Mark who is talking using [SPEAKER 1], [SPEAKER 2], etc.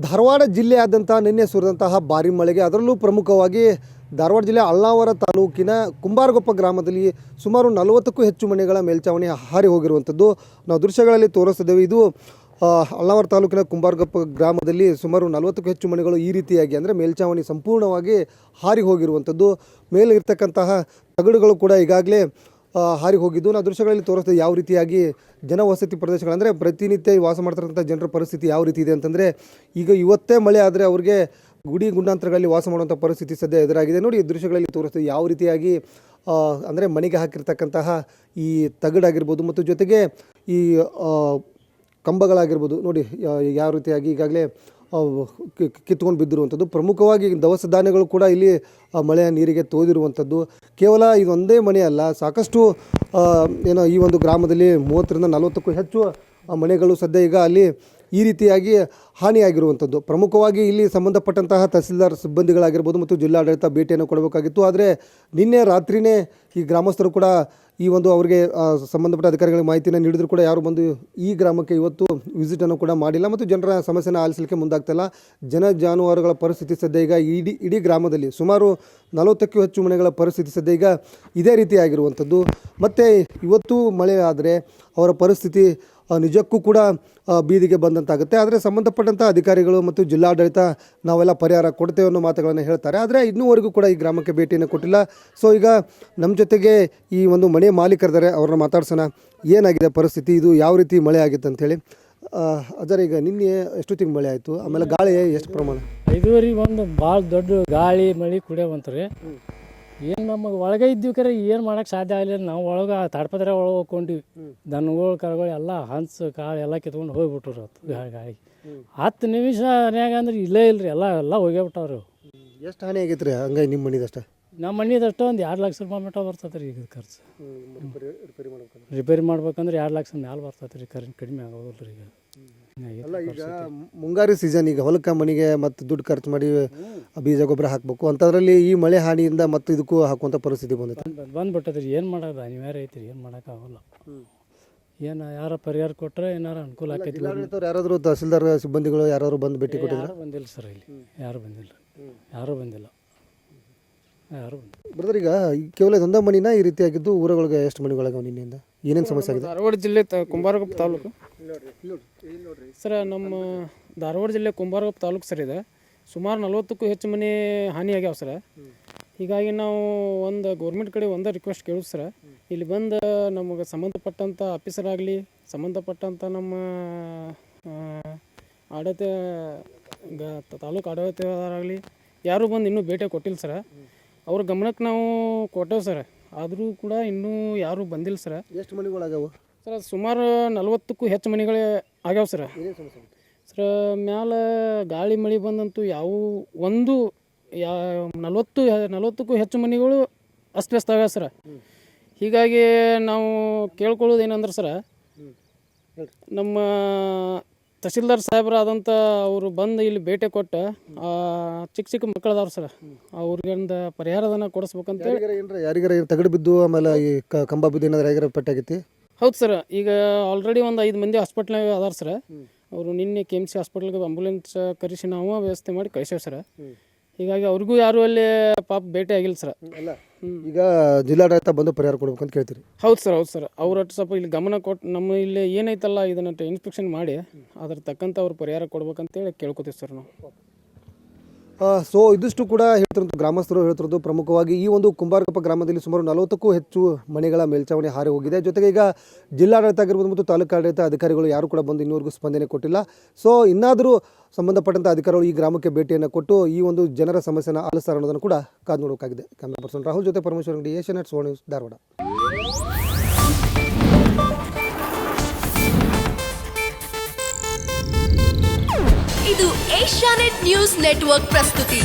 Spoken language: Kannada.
[SPEAKER 1] ಧಾರವಾಡ ಜಿಲ್ಲೆಯಾದ್ಯಂತ ನಿನ್ನೆ ಸುರಿದಂತಹ ಭಾರಿ ಮಳೆಗೆ ಅದರಲ್ಲೂ ಪ್ರಮುಖವಾಗಿ ಧಾರವಾಡ ಜಿಲ್ಲೆ ಅಳ್ನಾವರ ತಾಲೂಕಿನ ಕುಂಬಾರಗೊಪ್ಪ ಗ್ರಾಮದಲ್ಲಿ ಸುಮಾರು 40ಕ್ಕೂ ಹೆಚ್ಚು ಮನೆಗಳ ಮೇಲ್ಛಾವಣಿ ಹಾರಿ ಹೋಗಿರುವಂಥದ್ದು ನಾವು ದೃಶ್ಯಗಳಲ್ಲಿ ತೋರಿಸ್ತಿದ್ದೇವೆ. ಇದು ಅಳ್ನಾವರ ತಾಲೂಕಿನ ಕುಂಬಾರಗೊಪ್ಪ ಗ್ರಾಮದಲ್ಲಿ ಸುಮಾರು 40ಕ್ಕೂ ಹೆಚ್ಚು ಮನೆಗಳು ಈ ರೀತಿಯಾಗಿ ಅಂದರೆ ಮೇಲ್ಛಾವಣಿ ಸಂಪೂರ್ಣವಾಗಿ ಹಾರಿ ಹೋಗಿರುವಂಥದ್ದು. ಮೇಲೆ ಇರ್ತಕ್ಕಂತಹ ತಗಡುಗಳು ಕೂಡ ಈಗಾಗಲೇ ಹಾರಿ ಹೋಗಿದ್ದು ನಾವು ದೃಶ್ಯಗಳಲ್ಲಿ ತೋರಿಸ್ತೇವೆ. ಯಾವ ರೀತಿಯಾಗಿ ಜನವಸತಿ ಪ್ರದೇಶಗಳಂದರೆ ಪ್ರತಿನಿತ್ಯ ವಾಸ ಮಾಡ್ತಿರ್ತಕ್ಕಂಥ ಜನರ ಪರಿಸ್ಥಿತಿ ಯಾವ ರೀತಿ ಇದೆ ಅಂತಂದರೆ, ಈಗ ಇವತ್ತೇ ಮಳೆ ಆದರೆ ಅವ್ರಿಗೆ ಗುಡಿ ಗುಂಡಾಂತರಗಳಲ್ಲಿ ವಾಸ ಮಾಡುವಂಥ ಪರಿಸ್ಥಿತಿ ಸದ್ಯ ಎದುರಾಗಿದೆ. ನೋಡಿ ಈ ದೃಶ್ಯಗಳಲ್ಲಿ ತೋರಿಸ್ತೀವಿ ಯಾವ ರೀತಿಯಾಗಿ ಅಂದರೆ ಮನೆಗೆ ಹಾಕಿರ್ತಕ್ಕಂತಹ ಈ ತಗಡಾಗಿರ್ಬೋದು ಮತ್ತು ಜೊತೆಗೆ ಈ ಕಂಬಗಳಾಗಿರ್ಬೋದು ನೋಡಿ ಯಾವ ರೀತಿಯಾಗಿ ಈಗಾಗಲೇ ಕಿತ್ಕೊಂಡು ಬಿದ್ದಿರುವಂಥದ್ದು. ಪ್ರಮುಖವಾಗಿ ದವಸ ಧಾನ್ಯಗಳು ಕೂಡ ಇಲ್ಲಿ ಮಳೆಯ ನೀರಿಗೆ ತೋದಿರುವಂಥದ್ದು. ಕೇವಲ ಇದೊಂದೇ ಮನೆ ಅಲ್ಲ, ಸಾಕಷ್ಟು ಈ ಒಂದು ಗ್ರಾಮದಲ್ಲಿ 30ರಿಂದ 40ಕ್ಕೂ ಹೆಚ್ಚು ಮನೆಗಳು ಸದ್ಯ ಈಗ ಅಲ್ಲಿ ಈ ರೀತಿಯಾಗಿ ಹಾನಿಯಾಗಿರುವಂಥದ್ದು. ಪ್ರಮುಖವಾಗಿ ಇಲ್ಲಿ ಸಂಬಂಧಪಟ್ಟಂತಹ ತಹಸೀಲ್ದಾರ್ ಸಿಬ್ಬಂದಿಗಳಾಗಿರ್ಬೋದು ಮತ್ತು ಜಿಲ್ಲಾಡಳಿತ ಭೇಟಿಯನ್ನು ಕೊಡಬೇಕಾಗಿತ್ತು. ಆದರೆ ನಿನ್ನೆ ರಾತ್ರಿಯೇ ಈ ಗ್ರಾಮಸ್ಥರು ಕೂಡ ಈ ಒಂದು ಅವರಿಗೆ ಸಂಬಂಧಪಟ್ಟ ಅಧಿಕಾರಿಗಳಿಗೆ ಮಾಹಿತಿಯನ್ನು ನೀಡಿದ್ರು ಕೂಡ ಯಾರು ಬಂದು ಈ ಗ್ರಾಮಕ್ಕೆ ಇವತ್ತು ವಿಸಿಟನ್ನು ಕೂಡ ಮಾಡಿಲ್ಲ ಮತ್ತು ಜನರ ಸಮಸ್ಯೆನ ಆಲಿಸಲಿಕ್ಕೆ ಮುಂದಾಗ್ತಿಲ್ಲ. ಜಾನುವಾರುಗಳ ಪರಿಸ್ಥಿತಿ ಸದ್ಯ ಈಗ ಇಡೀ ಗ್ರಾಮದಲ್ಲಿ ಸುಮಾರು 40ಕ್ಕೂ ಹೆಚ್ಚು ಮನೆಗಳ ಪರಿಸ್ಥಿತಿ ಸದ್ಯ ಈಗ ಇದೇ ರೀತಿಯಾಗಿರುವಂಥದ್ದು. ಮತ್ತು ಇವತ್ತು ಮಳೆ ಆದರೆ ಅವರ ಪರಿಸ್ಥಿತಿ ನಿಜಕ್ಕೂ ಕೂಡ ಬೀದಿಗೆ ಬಂದಂತಾಗುತ್ತೆ. ಆದರೆ ಸಂಬಂಧಪಟ್ಟಂಥ ಅಧಿಕಾರಿಗಳು ಮತ್ತು ಜಿಲ್ಲಾಡಳಿತ ನಾವೆಲ್ಲ ಪರಿಹಾರ ಕೊಡ್ತೇವೆ ಅನ್ನೋ ಮಾತುಗಳನ್ನು ಹೇಳ್ತಾರೆ. ಆದರೆ ಇನ್ನೂವರೆಗೂ ಕೂಡ ಈ ಗ್ರಾಮಕ್ಕೆ ಭೇಟಿಯನ್ನು ಕೊಟ್ಟಿಲ್ಲ. ಸೊ ಈಗ ನಮ್ಮ ಜೊತೆಗೆ ಈ ಒಂದು ಮನೆ ಮಾಲೀಕರಿದ್ದಾರೆ, ಅವ್ರನ್ನ ಮಾತಾಡ್ಸೋಣ. ಏನಾಗಿದೆ ಪರಿಸ್ಥಿತಿ, ಇದು ಯಾವ ರೀತಿ ಮಳೆ ಆಗಿತ್ತು ಅಂಥೇಳಿ. ಅದರ ಈಗ ನಿನ್ನೆ ಎಷ್ಟೊತ್ತಿಗೆ ಮಳೆ ಆಯಿತು, ಆಮೇಲೆ ಗಾಳಿ ಎಷ್ಟು ಪ್ರಮಾಣ?
[SPEAKER 2] 5:30 ಒಂದು ಭಾಳ ದೊಡ್ಡ ಗಾಳಿ ಮಳೆ ಕುಡಿಯೋವಂತ್ರಿ. ಏನು ನಮಗೆ ಒಳಗೆ ಇದ್ದೀವಿ ಕರೆ ಏನು ಮಾಡೋಕ್ಕೆ ಸಾಧ್ಯ ಆಗಲಿಲ್ಲ. ನಾವು ಒಳಗೆ ತಾಡ್ಪತ್ರೆ ಒಳಗೆ ಹೋಗ್ಕೊಂಡಿವಿ. ದನಗಳು ಕರುಗಳು ಎಲ್ಲ ಹಂಚು ಕಾಳು ಎಲ್ಲ ಕಿತ್ಕೊಂಡು ಹೋಗ್ಬಿಟ್ರು ಗಾಳಿ 10 ನಿಮಿಷನ್ಯಾಗ ಅಂದ್ರೆ ಇಲ್ಲೇ ಇಲ್ರಿ, ಎಲ್ಲ ಹೋಗ್ಯಾಬಿಟ್ಟವ್ರು.
[SPEAKER 1] ಎಷ್ಟು ಹಾನಿ ಆಗೈತೆ ರೀ ಹಂಗಾಗಿ ನಿಮ್ಮ ಮನೆದಷ್ಟೇ?
[SPEAKER 2] ನಮ್ಮ ಮನೆದಷ್ಟು ಒಂದು 2 ಲಕ್ಷ ರೂಪಾಯಿ ಮಟ್ಟ ಬರ್ತದೆ ರೀ. ಈಗ ಖರ್ಚು ರಿಪೇರಿ ಮಾಡ್ಬೇಕಂದ್ರೆ 2 ಲಕ್ಷ ಮ್ಯಾಲೆ ಬರ್ತದೆ ರೀ. ಕಡಿಮೆ ಆಗೋದಿಲ್ಲ ರೀ.
[SPEAKER 1] ಅಲ್ಲ ಈಗ ಮುಂಗಾರು ಸೀಸನ್, ಈಗ ಹೊಲಕ್ಕೆ ಮನೆಗೆ ಮತ್ತು ದುಡ್ಡು ಖರ್ಚು ಮಾಡಿ ಬೀಜ ಗೊಬ್ಬರ ಹಾಕಬೇಕು ಅಂಥದ್ರಲ್ಲಿ ಈ ಮಳೆ ಹಾನಿಯಿಂದ ಮತ್ತು ಇದಕ್ಕೂ ಹಾಕುವಂಥ ಪರಿಸ್ಥಿತಿ
[SPEAKER 2] ಬಂದ್ಬಿಟ್ಟದ್ರಿ. ಏನು ಮಾಡೋದು ಅನಿವಾರ್ಯ ಐತಿ ರೀ, ಏನು ಮಾಡೋಕ್ಕಾಗಲ್ಲ. ಏನು ಯಾರ ಪರಿಹಾರ ಕೊಟ್ಟರೆ ಏನಾರ ಅನುಕೂಲ ಆಕೈತಿ.
[SPEAKER 1] ಯಾರಾದರೂ ತಹಸೀಲ್ದಾರ್ ಸಿಬ್ಬಂದಿಗಳು ಯಾರಾದರೂ ಬಂದು ಭೇಟಿ ಕೊಟ್ಟಿಲ್ಲ?
[SPEAKER 2] ಬಂದಿಲ್ಲ ಸರ್, ಇಲ್ಲಿ ಯಾರೂ ಬಂದಿಲ್ಲ.
[SPEAKER 1] ಬ್ರದರ್, ಈಗ ಕೇವಲ ಇದೊಂದ ಮನಿನ ಈ ರೀತಿಯಾಗಿದ್ದು ಊರುಗಳಿಗೆ ಎಷ್ಟು ಮನೆಗಳಿಗೆ ನಿನ್ನೆಯಿಂದ ಏನೇನು ಸಮಸ್ಯೆ ಆಗಿದೆ?
[SPEAKER 3] ಧಾರವಾಡ ಜಿಲ್ಲೆ ಕುಂಬಾರಗೊಪ್ಪ ತಾಲೂಕು ಸರ್, ನಮ್ಮ ಧಾರವಾಡ ಜಿಲ್ಲೆ ಕುಂಬಾರಗೊಪ್ಪ ತಾಲೂಕು ಸರ್ ಇದೆ. ಸುಮಾರು 40ಕ್ಕೂ ಹೆಚ್ಚು ಮನೆ ಹಾನಿಯಾಗ್ಯಾವ ಸರ್. ಹೀಗಾಗಿ ನಾವು ಗೌರ್ಮೆಂಟ್ ಕಡೆ ರಿಕ್ವೆಸ್ಟ್ ಕೇಳೋದು ಸರ್, ಇಲ್ಲಿ ಬಂದು ನಮಗೆ ಸಂಬಂಧಪಟ್ಟಂಥ ಆಫೀಸರ್ ಆಗಲಿ, ಸಂಬಂಧಪಟ್ಟಂಥ ನಮ್ಮ ಆಡಳಿತ ತಾಲೂಕು ಆಡಳಿತದಾರಾಗಲಿ ಯಾರೂ ಬಂದು ಇನ್ನೂ ಭೇಟಿ ಕೊಟ್ಟಿಲ್ಲ ಸರ್. ಅವ್ರ ಗಮನಕ್ಕೆ ನಾವು ಕೊಟ್ಟೇವೆ ಸರ್, ಆದರೂ ಕೂಡ ಇನ್ನೂ ಯಾರೂ ಬಂದಿಲ್ಲ ಸರ್.
[SPEAKER 1] ಎಷ್ಟು ಮನೆಗಳಾಗ್ಯಾವ
[SPEAKER 3] ಸರ್? ಸುಮಾರು 40ಕ್ಕೂ ಹೆಚ್ಚು ಮನೆಗಳೇ ಆಗ್ಯಾವ ಸರ್. ಸರ್ ಮ್ಯಾಲೆ ಗಾಳಿ ಮಳೆ ಬಂದಂತೂ ಯಾವ 40ಕ್ಕೂ ಹೆಚ್ಚು ಮನೆಗಳು ಅಸ್ತವ್ಯಸ್ತ ಆಗ್ಯಾವ ಸರ್. ಹೀಗಾಗಿ ನಾವು ಕೇಳ್ಕೊಳ್ಳೋದು ಏನಂದ್ರೆ ಸರ್, ನಮ್ಮ ತಹಸೀಲ್ದಾರ್ ಸಾಹೇಬರಾದಂಥ ಅವರು ಬಂದು ಇಲ್ಲಿ ಭೇಟಿ ಕೊಟ್ಟು ಚಿಕ್ಕ ಮಕ್ಕಳದವ್ರು ಸರ್, ಅವ್ರಿಗೊಂದು ಪರಿಹಾರದನ್ನ ಕೊಡಿಸ್ಬೇಕಂತೇಳಿ.
[SPEAKER 1] ಯಾರಿಗಾರ ತಗಡು ಬಿದ್ದು ಆಮೇಲೆ ಈ ಕಂಬ ಬಿದ್ದು ಏನಾದ್ರು ಯಾರಿಗಾರ ಪೆಟ್ಟಾಗೈತಿ?
[SPEAKER 3] ಹೌದು ಸರ್, ಈಗ ಆಲ್ರೆಡಿ ಒಂದು 5 ಮಂದಿ ಹಾಸ್ಪಿಟ್ಲಾಗ ಅದಾರ ಸರ್. ಅವರು ನಿನ್ನೆ KMC ಹಾಸ್ಪಿಟ್ಲಿಗೆ ಆಂಬುಲೆನ್ಸ್ ಕರೆಸಿ ನಾವು ವ್ಯವಸ್ಥೆ ಮಾಡಿ ಕಳಿಸೇವೆ ಸರ್. ಹೀಗಾಗಿ ಅವ್ರಿಗೂ ಯಾರು ಅಲ್ಲಿ ಪಾಪ ಭೇಟಿ ಆಗಿಲ್ಲ ಸರ್.
[SPEAKER 1] ಅಲ್ಲ ಈಗ ಜಿಲ್ಲಾಡಳಿತ ಬಂದು ಪರಿಹಾರ ಕೊಡ್ಬೇಕಂತ ಕೇಳ್ತೀರಿ?
[SPEAKER 3] ಹೌದು ಸರ್, ಅವ್ರಟ್ಟು ಸ್ವಲ್ಪ ಇಲ್ಲಿ ಗಮನ ಕೊಟ್ಟು ನಮ್ಮ ಇಲ್ಲಿ ಏನೈತಲ್ಲ ಇದನ್ನ ಇನ್ಸ್ಪೆಕ್ಷನ್ ಮಾಡಿ ಅದ್ರ ತಕ್ಕಂಥ ಅವ್ರು ಪರಿಹಾರ ಕೊಡ್ಬೇಕಂತೇಳಿ ಕೇಳ್ಕೊತೀವಿ ಸರ್ ನಾವು.
[SPEAKER 1] ಸೊ ಇದಿಷ್ಟು ಕೂಡ ಹೇಳ್ತಿರೋದು ಗ್ರಾಮಸ್ಥರು ಹೇಳ್ತಿರೋದು. ಪ್ರಮುಖವಾಗಿ ಈ ಒಂದು ಕುಂಬಾರಗೊಪ್ಪ ಗ್ರಾಮದಲ್ಲಿ ಸುಮಾರು 40ಕ್ಕೂ ಹೆಚ್ಚು ಮನೆಗಳ ಮೇಲ್ಛಾವಣಿ ಹಾರಿ ಹೋಗಿದೆ. ಜೊತೆಗೆ ಈಗ ಜಿಲ್ಲಾಡಳಿತ ಆಗಿರ್ಬೋದು ಮತ್ತು ತಾಲೂಕು ಆಡಳಿತ ಅಧಿಕಾರಿಗಳು ಯಾರು ಕೂಡ ಬಂದು ಇನ್ನೂವರೆಗೂ ಸ್ಪಂದನೆ ಕೊಟ್ಟಿಲ್ಲ. ಸೊ ಇನ್ನಾದರೂ ಸಂಬಂಧಪಟ್ಟಂಥ ಅಧಿಕಾರಿಗಳು ಈ ಗ್ರಾಮಕ್ಕೆ ಭೇಟಿಯನ್ನು ಕೊಟ್ಟು ಈ ಒಂದು ಜನರ ಸಮಸ್ಯೆನ ಆಲಿಸ್ತಾರೆ ಅನ್ನೋದನ್ನು ಕೂಡ ಕಾದು ನೋಡೋಕ್ಕಾಗಿದೆ. ಕ್ಯಾಮರಾ ಪರ್ಸನ್ ರಾಹುಲ್ ಜೊತೆ ಪರಮೇಶ್ವರ್ ಅಂಗಡಿ, ಏಷ್ಯಾನೆಟ್ ಸುವರ್ಣ ನ್ಯೂಸ್, ಧಾರವಾಡ.
[SPEAKER 4] ಇದು ಏಷ್ಯಾನೆಟ್ ನ್ಯೂಸ್ ನೆಟ್ವರ್ಕ್ ಪ್ರಸ್ತುತಿ.